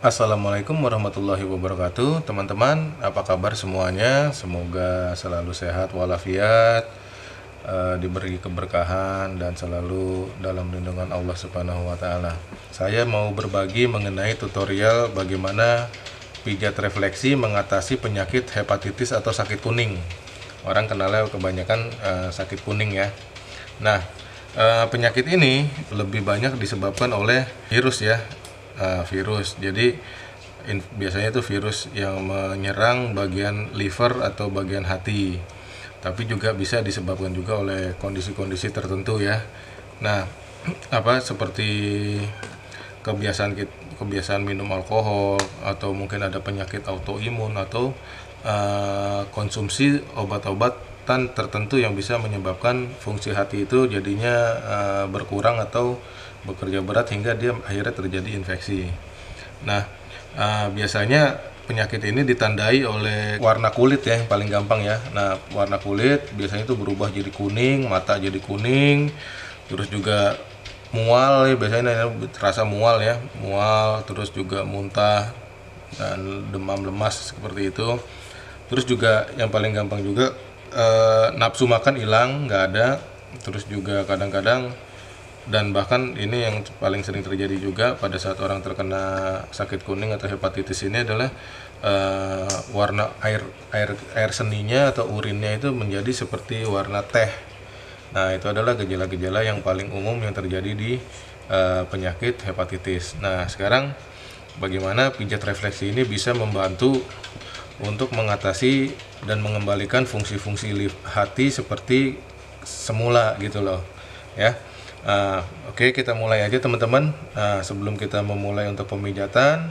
Assalamualaikum warahmatullahi wabarakatuh. Teman-teman, apa kabar semuanya? Semoga selalu sehat walafiat, diberi keberkahan dan selalu dalam lindungan Allah Subhanahu wa taala. Saya mau berbagi mengenai tutorial bagaimana pijat refleksi mengatasi penyakit hepatitis atau sakit kuning. Orang kenalnya kebanyakan sakit kuning ya. Nah, penyakit ini lebih banyak disebabkan oleh virus ya. Virus. Jadi biasanya itu virus yang menyerang bagian liver atau bagian hati. Tapi juga bisa disebabkan juga oleh kondisi-kondisi tertentu ya. Nah, seperti kebiasaan minum alkohol, atau mungkin ada penyakit autoimun, atau konsumsi obat-obatan tertentu yang bisa menyebabkan fungsi hati itu jadinya berkurang atau bekerja berat hingga dia akhirnya terjadi infeksi. Nah, biasanya penyakit ini ditandai oleh warna kulit ya, yang paling gampang ya. Nah, warna kulit biasanya itu berubah jadi kuning, mata jadi kuning, terus juga mual ya, biasanya terasa mual ya, mual, terus juga muntah dan demam lemas seperti itu. Terus juga yang paling gampang juga nafsu makan hilang, nggak ada. Terus juga kadang-kadang, dan bahkan ini yang paling sering terjadi juga pada saat orang terkena sakit kuning atau hepatitis ini adalah warna air seninya atau urinnya itu menjadi seperti warna teh. Nah, itu adalah gejala-gejala yang paling umum yang terjadi di penyakit hepatitis. Nah, sekarang bagaimana pijat refleksi ini bisa membantu untuk mengatasi dan mengembalikan fungsi-fungsi hati seperti semula gitu loh ya. Oke, kita mulai aja teman-teman. Sebelum kita memulai untuk pemijatan,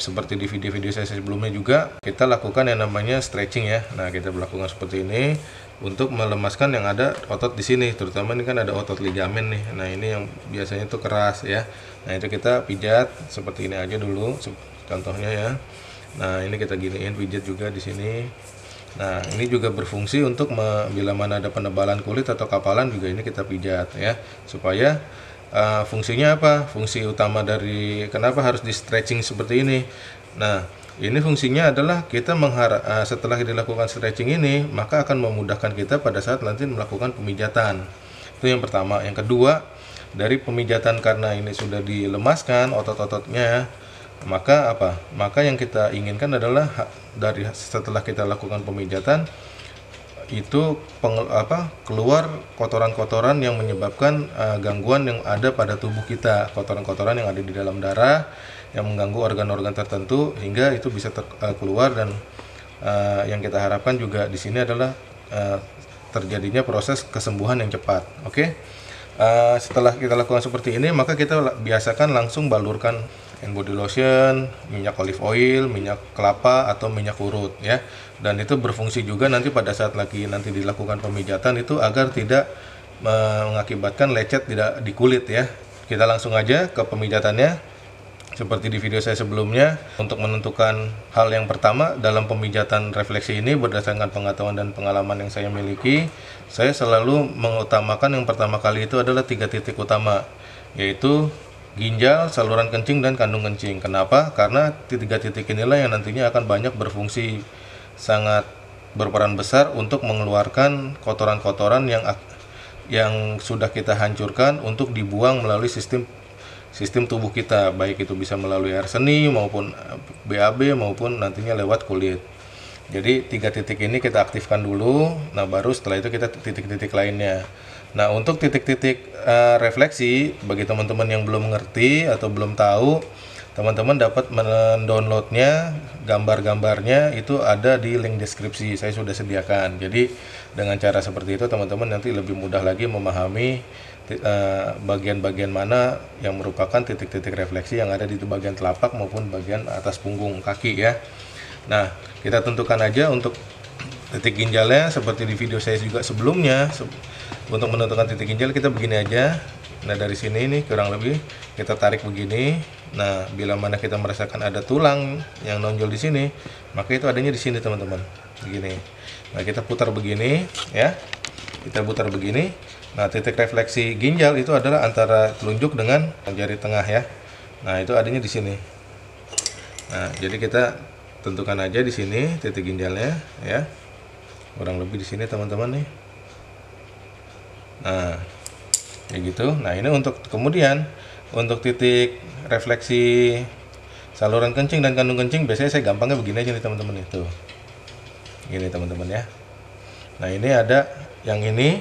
seperti di video-video saya sebelumnya juga, kita lakukan yang namanya stretching ya. Nah, kita melakukan seperti ini untuk melemaskan yang ada otot di sini, terutama ini kan ada otot ligamen nih. Nah, ini yang biasanya tuh keras ya. Nah, itu kita pijat seperti ini aja dulu, contohnya ya. Nah, ini kita giniin, pijat juga di sini. Nah, ini juga berfungsi untuk bila mana ada penebalan kulit atau kapalan juga ini kita pijat ya, supaya fungsinya apa? Fungsi utama dari kenapa harus di stretching seperti ini. Nah, ini fungsinya adalah kita setelah dilakukan stretching ini, maka akan memudahkan kita pada saat nanti melakukan pemijatan. Itu yang pertama. Yang kedua, dari pemijatan karena ini sudah dilemaskan otot-ototnya, maka yang kita inginkan adalah dari setelah kita lakukan pemijatan itu keluar kotoran-kotoran yang menyebabkan gangguan yang ada pada tubuh kita, kotoran-kotoran yang ada di dalam darah yang mengganggu organ-organ tertentu hingga itu bisa keluar. Dan yang kita harapkan juga di sini adalah terjadinya proses kesembuhan yang cepat. Oke. Setelah kita lakukan seperti ini, maka kita biasakan langsung balurkan hand body lotion, minyak olive oil, minyak kelapa, atau minyak urut ya. Dan itu berfungsi juga nanti pada saat nanti dilakukan pemijatan itu agar tidak mengakibatkan lecet di kulit ya. Kita langsung aja ke pemijatannya. Seperti di video saya sebelumnya, untuk menentukan hal yang pertama dalam pemijatan refleksi ini berdasarkan pengetahuan dan pengalaman yang saya miliki, saya selalu mengutamakan yang pertama kali itu adalah 3 titik utama, yaitu ginjal, saluran kencing, dan kandung kencing. Kenapa? Karena 3 titik inilah yang nantinya akan banyak berfungsi, sangat berperan besar untuk mengeluarkan kotoran-kotoran yang sudah kita hancurkan untuk dibuang melalui sistem tubuh kita, baik itu bisa melalui air seni maupun BAB maupun nantinya lewat kulit. Jadi 3 titik ini kita aktifkan dulu. Nah, baru setelah itu kita titik-titik lainnya. Nah, untuk titik-titik refleksi, bagi teman-teman yang belum mengerti atau belum tahu, teman-teman dapat mendownloadnya, gambar-gambarnya itu ada di link deskripsi, saya sudah sediakan. Jadi dengan cara seperti itu teman-teman nanti lebih mudah lagi memahami bagian-bagian mana yang merupakan titik-titik refleksi yang ada di bagian telapak maupun bagian atas punggung kaki ya. Nah, kita tentukan aja untuk titik ginjalnya seperti di video saya juga sebelumnya. Untuk menentukan titik ginjal kita begini aja. Nah, dari sini nih kurang lebih kita tarik begini. Nah, bila mana kita merasakan ada tulang yang nonjol di sini, maka itu adanya di sini teman-teman. Begini. Nah, kita putar begini ya. Kita putar begini. Nah, titik refleksi ginjal itu adalah antara telunjuk dengan jari tengah ya. Nah, itu adanya di sini. Nah, jadi kita tentukan aja di sini titik ginjalnya ya. Kurang lebih di sini teman-teman nih. Nah, kayak gitu. Nah, ini untuk kemudian untuk titik refleksi saluran kencing dan kandung kencing biasanya saya gampangnya begini aja nih teman-teman itu. Gini teman-teman ya. Nah, ini ada yang ini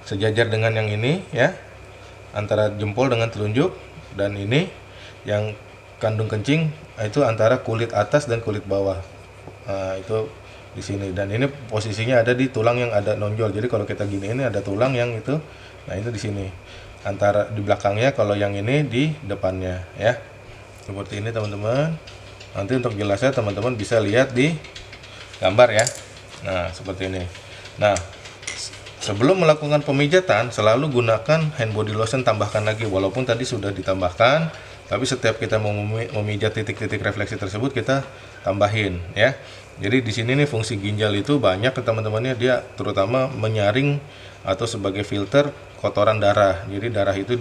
sejajar dengan yang ini ya. Antara jempol dengan telunjuk, dan ini yang kandung kencing itu antara kulit atas dan kulit bawah. Nah, itu di sini, dan ini posisinya ada di tulang yang ada nonjol. Jadi kalau kita gini ini ada tulang yang itu. Nah, itu di sini. Antara di belakangnya, kalau yang ini di depannya ya. Seperti ini teman-teman. Nanti untuk jelasnya teman-teman bisa lihat di gambar ya. Nah, seperti ini. Nah, sebelum melakukan pemijatan, selalu gunakan hand body lotion, tambahkan lagi. Walaupun tadi sudah ditambahkan, tapi setiap kita mau memijat titik-titik refleksi tersebut, kita tambahin ya. Jadi di sini nih fungsi ginjal itu banyak teman-temannya, dia terutama menyaring atau sebagai filter kotoran darah. Jadi darah itu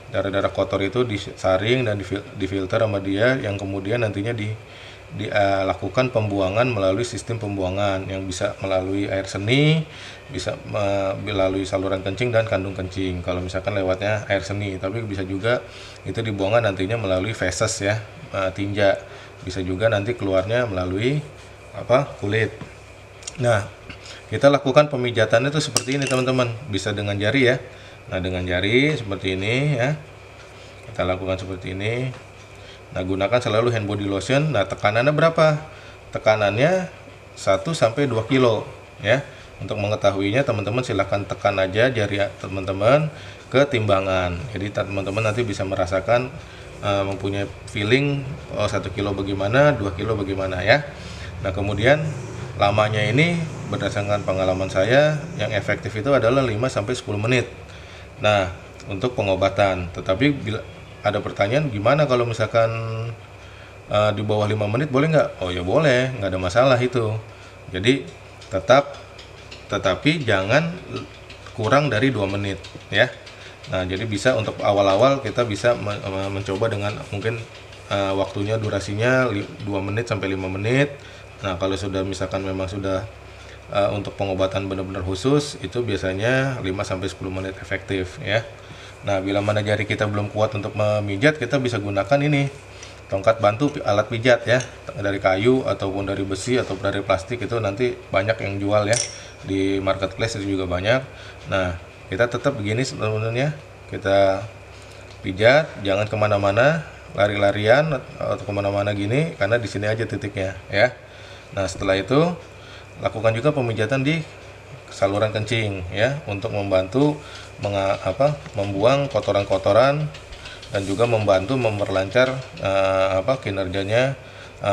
darah-darah kotor itu disaring dan difilter sama dia, yang kemudian nantinya dilakukan pembuangan melalui sistem pembuangan yang bisa melalui air seni, bisa melalui saluran kencing dan kandung kencing kalau misalkan lewatnya air seni, tapi bisa juga itu dibuangkan nantinya melalui feses ya, tinja, bisa juga nanti keluarnya melalui kulit. Nah, kita lakukan pemijatannya itu seperti ini teman-teman, bisa dengan jari ya. Nah, dengan jari seperti ini ya, kita lakukan seperti ini. Nah, gunakan selalu hand body lotion. Nah, tekanannya berapa? Tekanannya 1 sampai 2 kilo ya. Untuk mengetahuinya teman-teman silahkan tekan aja jari teman-teman ke timbangan. Jadi teman-teman nanti bisa merasakan mempunyai feeling 1 kilo bagaimana, 2 kilo bagaimana ya. Nah, kemudian lamanya ini berdasarkan pengalaman saya yang efektif itu adalah 5 sampai 10 menit. Nah, untuk pengobatan. Tetapi bila ada pertanyaan, gimana kalau misalkan di bawah 5 menit boleh nggak? Oh ya boleh, nggak ada masalah itu. Jadi tetapi jangan kurang dari 2 menit ya. Nah, jadi bisa untuk awal-awal kita bisa mencoba dengan mungkin waktunya durasinya 2 menit sampai 5 menit. Nah, kalau sudah misalkan memang sudah untuk pengobatan benar-benar khusus, itu biasanya 5 sampai 10 menit efektif ya. Nah, bila mana jari kita belum kuat untuk memijat, kita bisa gunakan ini tongkat bantu alat pijat ya, dari kayu ataupun dari besi atau dari plastik, itu nanti banyak yang jual ya di marketplace, itu juga banyak. Nah, kita tetap begini sebenarnya, kita pijat, jangan kemana-mana, lari-larian atau kemana-mana gini, karena di sini aja titiknya ya. Nah, setelah itu lakukan juga pemijatan di saluran kencing ya, untuk membantu membuang kotoran-kotoran dan juga membantu memperlancar kinerjanya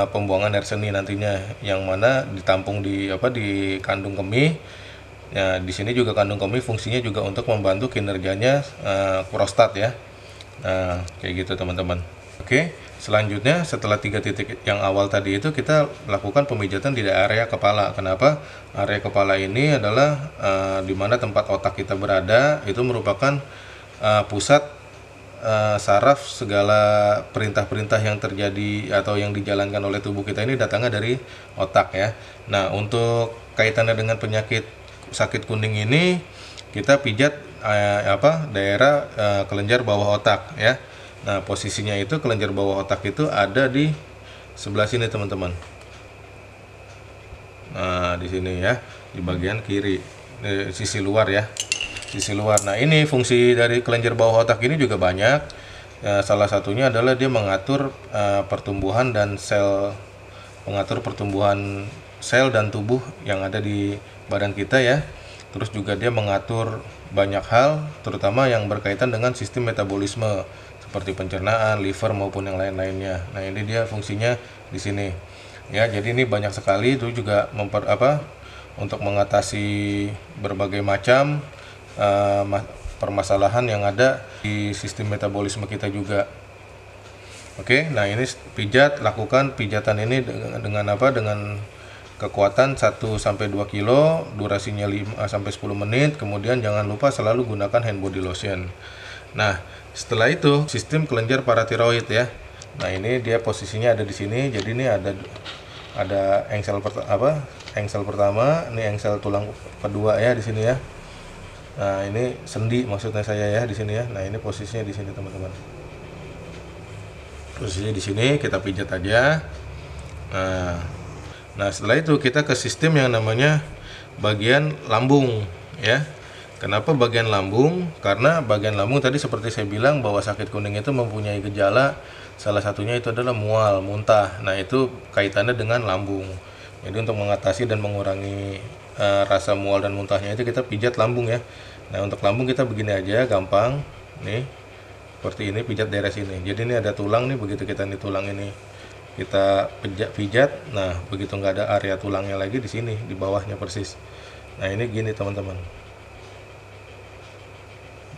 pembuangan air seni nantinya, yang mana ditampung di kandung kemih. Ya, di sini juga kandung kemih fungsinya juga untuk membantu kinerjanya prostat ya. Nah, kayak gitu teman-teman. Oke, selanjutnya setelah 3 titik yang awal tadi itu, kita lakukan pemijatan di area kepala. Kenapa? Area kepala ini adalah di mana tempat otak kita berada, itu merupakan pusat saraf segala perintah-perintah yang terjadi atau yang dijalankan oleh tubuh kita ini datangnya dari otak ya. Nah, untuk kaitannya dengan penyakit sakit kuning ini, kita pijat daerah kelenjar bawah otak ya. Nah, posisinya itu kelenjar bawah otak itu ada di sebelah sini teman-teman. Nah, di sini ya, di bagian kiri, sisi luar ya, sisi luar. Nah, ini fungsi dari kelenjar bawah otak ini juga banyak. Salah satunya adalah dia mengatur pertumbuhan dan mengatur pertumbuhan sel dan tubuh yang ada di badan kita ya. Terus juga dia mengatur banyak hal, terutama yang berkaitan dengan sistem metabolisme seperti pencernaan, liver maupun yang lain-lainnya. Nah, ini dia fungsinya di sini. Ya, jadi ini banyak sekali, itu juga untuk mengatasi berbagai macam permasalahan yang ada di sistem metabolisme kita juga. Oke, nah ini pijat, lakukan pijatan ini dengan kekuatan 1 sampai 2 kilo, durasinya 5 sampai 10 menit. Kemudian jangan lupa selalu gunakan hand body lotion. Nah, setelah itu sistem kelenjar paratiroid ya. Nah, ini dia posisinya ada di sini. Jadi ini ada engsel pertama, ini engsel tulang kedua ya di sini ya. Nah, ini sendi maksudnya saya ya di sini ya. Nah, ini posisinya di sini teman-teman. Posisinya di sini, kita pijat aja. Nah, setelah itu kita ke sistem yang namanya bagian lambung ya. Kenapa bagian lambung? Karena bagian lambung tadi seperti saya bilang bahwa sakit kuning itu mempunyai gejala, salah satunya itu adalah mual, muntah. Nah, itu kaitannya dengan lambung. Jadi untuk mengatasi dan mengurangi rasa mual dan muntahnya itu kita pijat lambung ya. Nah, untuk lambung kita begini aja, gampang. Nih, seperti ini, pijat daerah sini. Jadi ini ada tulang nih, begitu kita nih tulang ini kita pijat. Nah, begitu nggak ada area tulangnya lagi di sini, di bawahnya persis. Nah, ini gini teman-teman.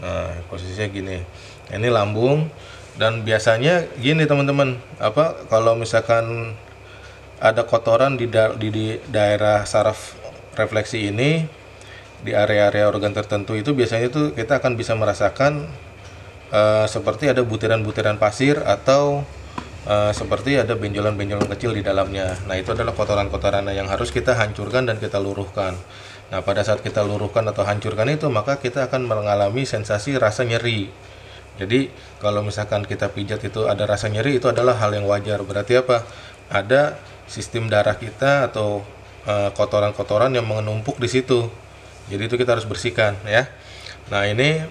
Nah, posisinya gini. Ini lambung, dan biasanya gini teman-teman. Kalau misalkan ada kotoran di daerah saraf refleksi ini, di area-area organ tertentu itu biasanya itu kita akan bisa merasakan seperti ada butiran-butiran pasir atau seperti ada benjolan-benjolan kecil di dalamnya. Nah, itu adalah kotoran-kotoran yang harus kita hancurkan dan kita luruhkan. Nah, pada saat kita luruhkan atau hancurkan itu, maka kita akan mengalami sensasi rasa nyeri. Jadi, kalau misalkan kita pijat itu ada rasa nyeri, itu adalah hal yang wajar. Berarti apa? Ada sistem darah kita atau kotoran-kotoran yang menumpuk di situ. Jadi itu kita harus bersihkan ya. Nah, ini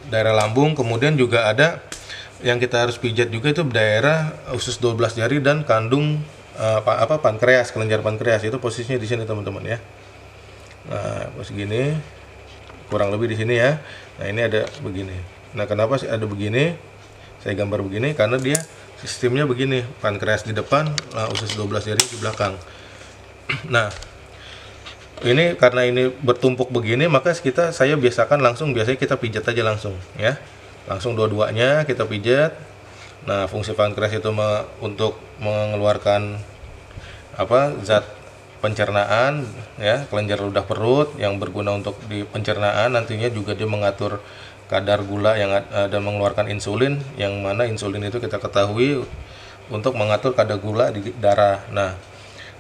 daerah lambung, kemudian juga ada yang kita harus pijat juga itu daerah usus 12 jari dan kandung pankreas, kelenjar pankreas. Itu posisinya di sini teman-teman ya. Nah, posisi gini, kurang lebih di sini ya. Nah, ini ada begini. Nah, kenapa sih ada begini? Saya gambar begini karena dia sistemnya begini, pankreas di depan, usus 12 jari di belakang. Nah, ini karena ini bertumpuk begini, maka saya biasakan biasanya kita pijat aja langsung ya. Langsung dua-duanya kita pijat. Nah, fungsi pankreas itu untuk mengeluarkan zat pencernaan ya, kelenjar ludah perut yang berguna untuk di pencernaan. Nantinya juga dia mengatur kadar gula dan mengeluarkan insulin, yang mana insulin itu kita ketahui untuk mengatur kadar gula di darah. Nah,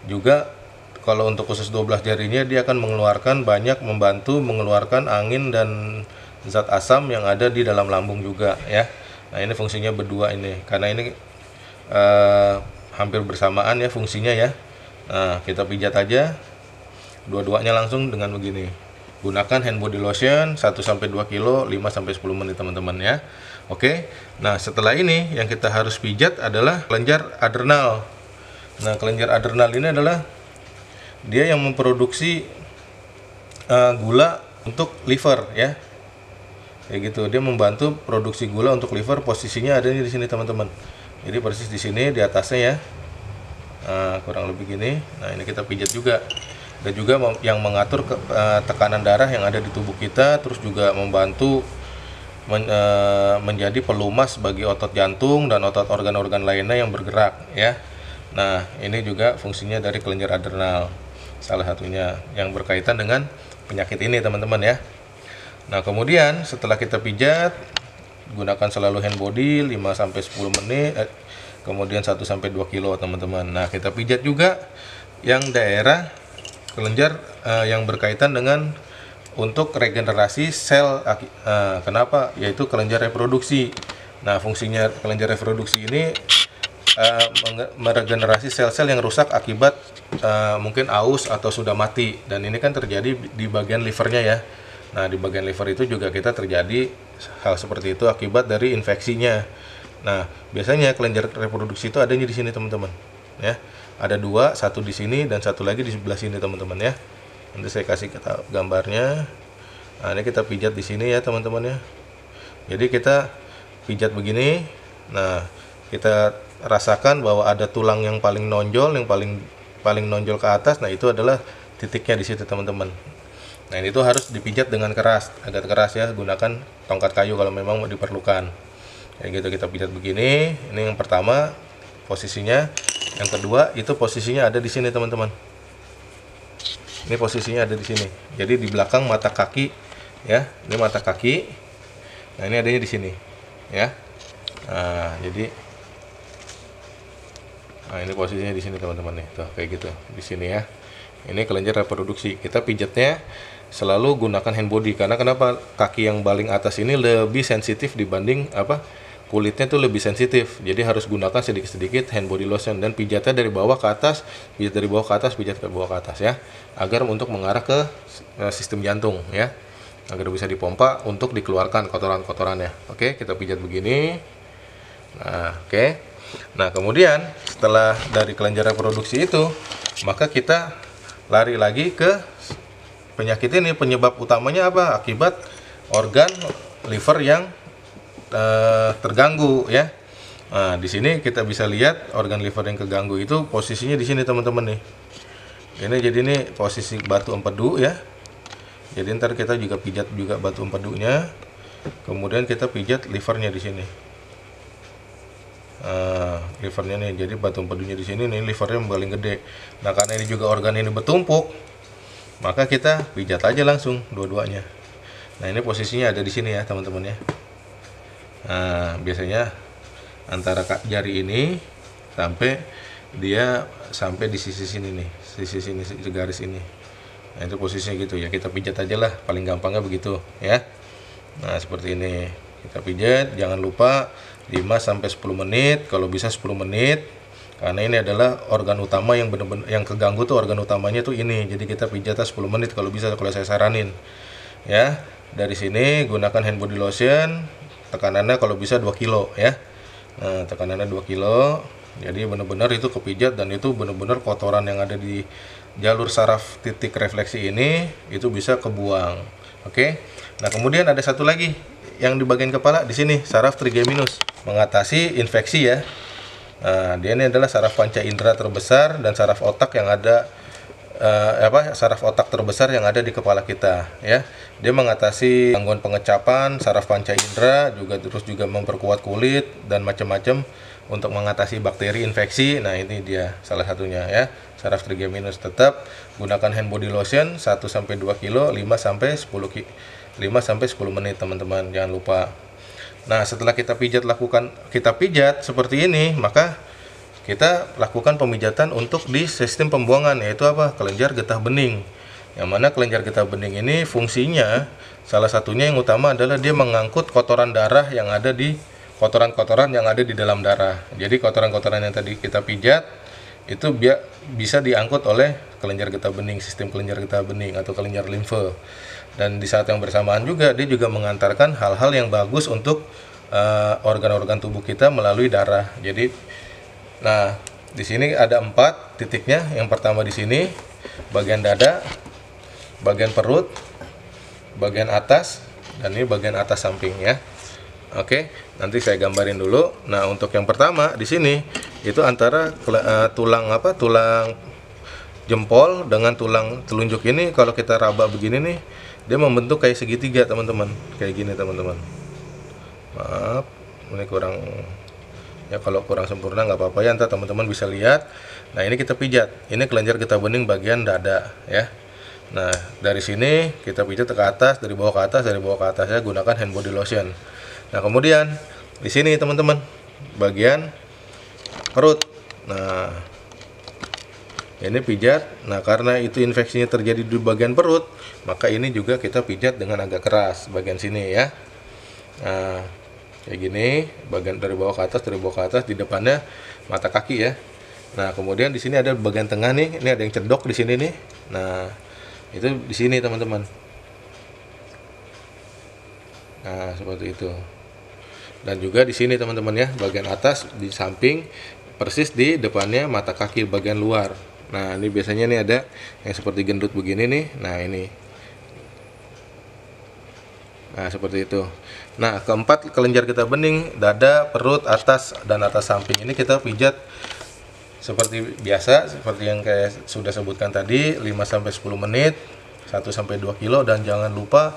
juga kalau untuk usus 12 jarinya dia akan membantu mengeluarkan angin dan zat asam yang ada di dalam lambung juga ya. Nah, ini fungsinya berdua ini, karena ini hampir bersamaan ya fungsinya ya. Nah, kita pijat aja dua-duanya langsung dengan begini. Gunakan hand body lotion 1-2 kilo 5-10 menit teman-teman ya. Oke. Nah, setelah ini yang kita harus pijat adalah kelenjar adrenal. Nah, kelenjar adrenal ini adalah dia yang memproduksi gula untuk liver ya. Kayak gitu, dia membantu produksi gula untuk liver. Posisinya ada di sini teman-teman. Jadi persis di sini di atasnya ya. Nah, kurang lebih gini. Nah, ini kita pijat juga. Dan juga yang mengatur tekanan darah yang ada di tubuh kita, terus juga membantu menjadi pelumas bagi otot jantung dan otot organ-organ lainnya yang bergerak ya. Nah, ini juga fungsinya dari kelenjar adrenal, salah satunya yang berkaitan dengan penyakit ini teman-teman ya. Nah, kemudian setelah kita pijat, gunakan selalu hand body 5-10 menit, kemudian 1-2 kilo teman-teman. Nah, kita pijat juga yang daerah kelenjar yang berkaitan dengan untuk regenerasi sel. Kenapa? Yaitu kelenjar reproduksi. Nah, fungsinya kelenjar reproduksi ini meregenerasi sel-sel yang rusak akibat mungkin aus atau sudah mati, dan ini kan terjadi di bagian livernya ya. Nah, di bagian liver itu juga kita terjadi hal seperti itu akibat dari infeksinya. Nah, biasanya kelenjar reproduksi itu adanya di sini teman-teman ya. Ada dua, satu di sini dan satu lagi di sebelah sini teman-teman ya. Nanti saya kasih gambarnya. Nah, ini kita pijat di sini ya teman-teman ya. Jadi kita pijat begini. Nah, kita rasakan bahwa ada tulang yang paling nonjol, yang paling nonjol ke atas. Nah, itu adalah titiknya di situ teman-teman. Nah, ini tuh harus dipijat dengan keras, agak keras ya. Gunakan tongkat kayu kalau memang mau diperlukan. Kayak gitu kita pijat begini. Ini yang pertama posisinya. Yang kedua itu posisinya ada di sini teman-teman. Ini posisinya ada di sini. Jadi di belakang mata kaki ya. Ini mata kaki. Nah, ini adanya di sini ya. Nah, jadi Nah, ini posisinya di sini teman-teman nih, tuh kayak gitu di sini ya. Ini kelenjar reproduksi. Kita pijatnya selalu gunakan hand body karena kenapa? Kaki yang paling atas ini lebih sensitif dibanding apa? Kulitnya tuh lebih sensitif. Jadi harus gunakan sedikit-sedikit hand body lotion dan pijatnya dari bawah ke atas, pijat dari bawah ke atas, pijat ke bawah ke atas ya. Agar untuk mengarah ke sistem jantung ya. Agar bisa dipompa untuk dikeluarkan kotoran-kotorannya. Oke, kita pijat begini. Nah, oke. Nah, kemudian setelah dari kelenjar reproduksi itu, maka kita lari lagi ke penyakit ini. Penyebab utamanya apa? Akibat organ liver yang terganggu ya. Nah, di sini kita bisa lihat organ liver yang keganggu itu posisinya di sini teman-teman nih. Ini jadi ini posisi batu empedu ya. Jadi ntar kita juga pijat juga batu empedunya. Kemudian kita pijat livernya di sini. Livernya nih, jadi batu empedunya di sini nih, livernya yang paling gede. Nah, karena ini juga organ ini bertumpuk, maka kita pijat aja langsung dua-duanya. Nah, ini posisinya ada di sini ya teman-teman ya. Nah, biasanya antara jari ini sampai di sisi sini nih, sisi sini garis ini. Nah, itu posisinya gitu ya, kita pijat aja lah, paling gampangnya begitu ya. Nah, seperti ini kita pijat, jangan lupa 5-10 menit, kalau bisa 10 menit, karena ini adalah organ utama yang benar-benar yang keganggu tuh, organ utamanya tuh ini. Jadi kita pijat 10 menit kalau bisa, kalau saya saranin ya. Dari sini gunakan hand body lotion, tekanannya kalau bisa 2 kilo ya. Nah, tekanannya 2 kilo, jadi benar-benar itu kepijat dan itu benar-benar kotoran yang ada di jalur saraf titik refleksi ini itu bisa kebuang. Oke. Nah, kemudian ada satu lagi yang di bagian kepala di sini, saraf trigeminus, mengatasi infeksi ya. Nah, dia ini adalah saraf panca indera terbesar dan saraf otak yang ada saraf otak terbesar yang ada di kepala kita ya. Dia mengatasi gangguan pengecapan saraf panca indera, juga memperkuat kulit dan macam-macam untuk mengatasi bakteri infeksi. Nah, ini dia salah satunya ya, saraf trigeminus. Tetap gunakan hand body lotion 1-2 kilo, 5-10 menit teman-teman, jangan lupa. Nah, setelah kita pijat seperti ini, maka kita lakukan pemijatan untuk di sistem pembuangan, yaitu apa? Kelenjar getah bening. Yang mana kelenjar getah bening ini fungsinya salah satunya yang utama adalah dia mengangkut kotoran darah yang ada di kotoran-kotoran yang ada di dalam darah. Jadi kotoran-kotoran yang tadi kita pijat itu bisa diangkut oleh kelenjar getah bening, sistem kelenjar getah bening atau kelenjar limfe. Dan di saat yang bersamaan juga dia juga mengantarkan hal-hal yang bagus untuk organ-organ tubuh kita melalui darah. Jadi, nah di sini ada 4 titiknya. Yang pertama di sini bagian dada, bagian perut, bagian atas, dan ini bagian atas samping ya. Oke, nanti saya gambarin dulu. Nah, untuk yang pertama di sini itu antara tulang jempol dengan tulang telunjuk ini, kalau kita raba begini nih, dia membentuk kayak segitiga teman-teman, kayak gini teman-teman. Maaf, ini kurang ya, kalau kurang sempurna nggak apa-apa ya, ntar teman-teman bisa lihat. Nah, ini kita pijat, ini kelenjar getah bening bagian dada ya. Nah, dari sini kita pijat ke atas, dari bawah ke atas, dari bawah ke atas ya, gunakan hand body lotion. Nah, kemudian di sini teman-teman bagian perut. Nah, ini pijat. Nah, karena itu infeksinya terjadi di bagian perut, maka ini juga kita pijat dengan agak keras bagian sini ya. Nah, kayak gini, bagian dari bawah ke atas, dari bawah ke atas, di depannya mata kaki ya. Nah, kemudian di sini ada bagian tengah nih, ini ada yang cedok di sini nih. Nah, itu di sini teman-teman. Nah, seperti itu. Dan juga di sini teman-teman ya, bagian atas di samping persis di depannya mata kaki bagian luar. Nah, ini biasanya nih ada yang seperti gendut begini nih. Nah, ini. Nah, seperti itu. Nah, keempat kelenjar getah bening, dada, perut, atas, dan atas samping ini kita pijat seperti biasa, seperti yang kayak sudah sebutkan tadi, 5-10 menit, 1-2 kilo, dan jangan lupa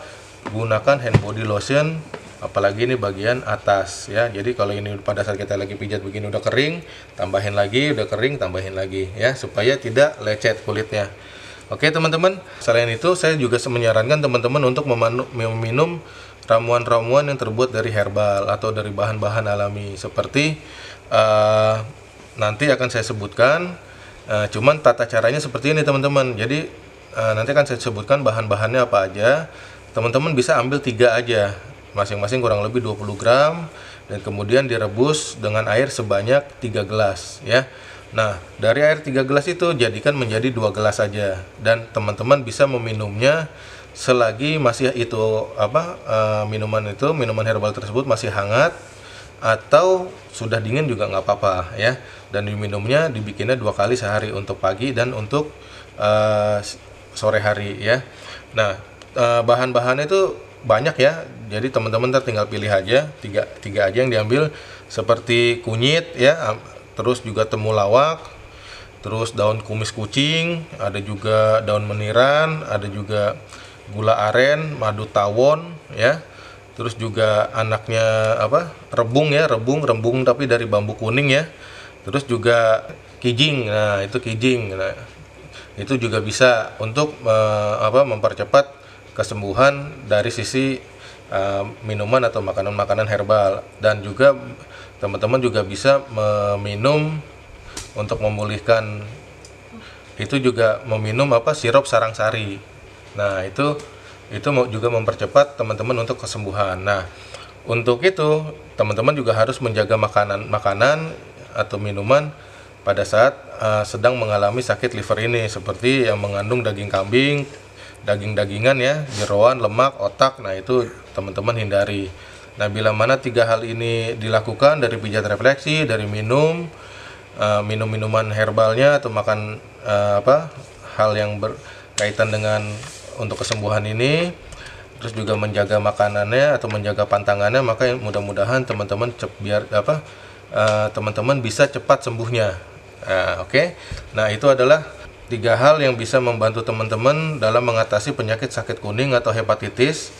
gunakan hand body lotion, apalagi ini bagian atas ya. Jadi kalau ini pada saat kita lagi pijat begini udah kering, tambahin lagi, udah kering, tambahin lagi ya, supaya tidak lecet kulitnya. Oke teman-teman, selain itu saya juga menyarankan teman-teman untuk meminum ramuan-ramuan yang terbuat dari herbal atau dari bahan-bahan alami seperti nanti akan saya sebutkan. Cuman tata caranya seperti ini teman-teman. Jadi nanti akan saya sebutkan bahan-bahannya apa aja. Teman-teman bisa ambil 3 aja, masing-masing kurang lebih 20 gram, dan kemudian direbus dengan air sebanyak 3 gelas ya. Nah, dari air 3 gelas itu jadikan menjadi 2 gelas saja, dan teman-teman bisa meminumnya selagi masih itu minuman herbal tersebut masih hangat atau sudah dingin juga nggak apa-apa ya. Dan diminumnya dibikinnya 2 kali sehari, untuk pagi dan untuk sore hari ya. Nah, bahan-bahannya itu banyak ya, jadi teman-teman tinggal pilih aja, tiga aja yang diambil, seperti kunyit ya, terus juga temulawak, terus daun kumis kucing, ada juga daun meniran, ada juga gula aren, madu tawon ya, terus juga anaknya rebung ya, rembung tapi dari bambu kuning ya, terus juga kijing. Nah, itu kijing. Nah, itu juga bisa untuk mempercepat kesembuhan dari sisi minuman atau makanan-makanan herbal. Dan juga teman-teman juga bisa meminum untuk memulihkan, itu juga meminum sirup sarang-sari. Nah, itu juga mempercepat teman-teman untuk kesembuhan. Nah, untuk itu teman-teman juga harus menjaga makanan atau minuman pada saat sedang mengalami sakit liver ini, seperti yang mengandung daging kambing, daging-dagingan ya, jeroan, lemak, otak. Nah, itu teman-teman hindari. Nah, bila mana 3 hal ini dilakukan, dari pijat refleksi, dari minum minuman herbalnya atau makan hal yang berkaitan dengan untuk kesembuhan ini, terus juga menjaga makanannya atau menjaga pantangannya, maka mudah-mudahan teman-teman teman-teman bisa cepat sembuhnya. Oke. Nah, itu adalah 3 hal yang bisa membantu teman-teman dalam mengatasi penyakit sakit kuning atau hepatitis.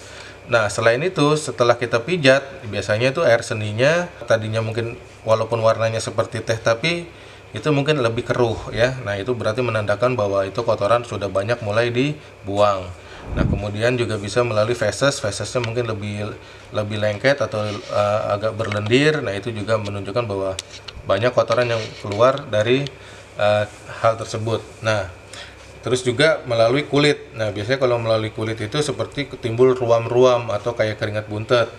Nah, selain itu, setelah kita pijat, biasanya itu air seninya tadinya mungkin walaupun warnanya seperti teh, tapi itu mungkin lebih keruh ya. Nah, itu berarti menandakan bahwa itu kotoran sudah banyak mulai dibuang. Nah, kemudian juga bisa melalui fesesnya mungkin lebih lengket atau agak berlendir. Nah, itu juga menunjukkan bahwa banyak kotoran yang keluar dari hal tersebut. Nah, terus juga melalui kulit. Nah, biasanya kalau melalui kulit itu seperti timbul ruam-ruam atau kayak keringat buntet,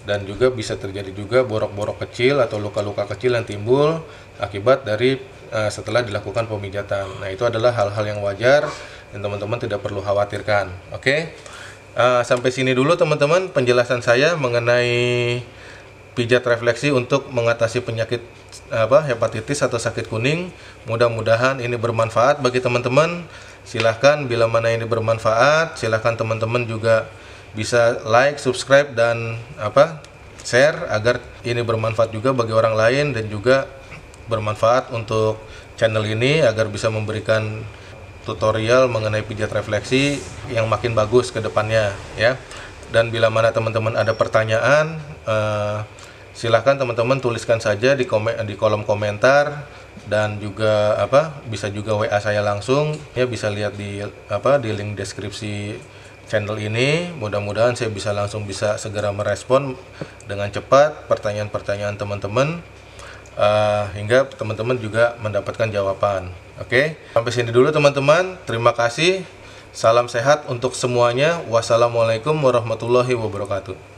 dan juga bisa terjadi juga borok-borok kecil atau luka-luka kecil yang timbul akibat dari setelah dilakukan pemijatan. Nah, itu adalah hal-hal yang wajar dan teman-teman tidak perlu khawatirkan. Oke. Sampai sini dulu teman-teman penjelasan saya mengenai pijat refleksi untuk mengatasi penyakit hepatitis atau sakit kuning. Mudah-mudahan ini bermanfaat bagi teman-teman. Silahkan bila mana ini bermanfaat, silahkan teman-teman juga bisa like, subscribe, dan share agar ini bermanfaat juga bagi orang lain, dan juga bermanfaat untuk channel ini agar bisa memberikan tutorial mengenai pijat refleksi yang makin bagus ke depannya ya. Dan bila mana teman-teman ada pertanyaan, silahkan teman-teman tuliskan saja di kolom komentar, dan juga bisa juga WA saya langsung ya, bisa lihat di link deskripsi channel ini. Mudah-mudahan saya bisa segera merespon dengan cepat pertanyaan-pertanyaan teman-teman, hingga teman-teman juga mendapatkan jawaban. Oke, sampai sini dulu teman-teman. Terima kasih. Salam sehat untuk semuanya. Wassalamualaikum warahmatullahi wabarakatuh.